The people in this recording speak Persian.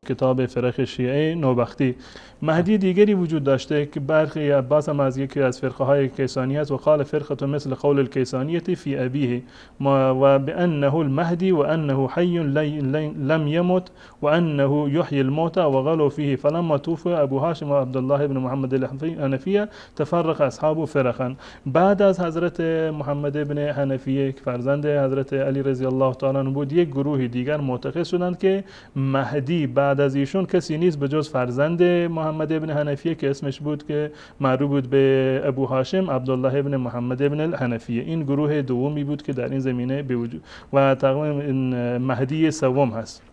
کتاب فرق شیعه نوبختی. مهدی دیگری وجود داشته که برخی عباس هم از یکی از فرقه های کیسانی است و قال فرقه مثل قول الکیسانیه فی ابیه و بانه المهدی و انه حی لم يمت و انه یحیی الموتى و غلوا فيه فلما توفي ابو هاشم و عبدالله بن محمد الحنفیه تفرق اصحاب فرقا. بعد از حضرت محمد بن حنفیه که فرزند حضرت علی رضی الله تعالی عنه بود، یک گروه دیگر معتقد شدند که مهدی بعد از ایشون کسی نیست به جز فرزند محمد ابن حنفیه که اسمش بود که معروف بود به ابو هاشم عبدالله ابن محمد ابن الحنفیه. این گروه دومی بود که در این زمینه به وجود و تقریبا مهدی سوم هست.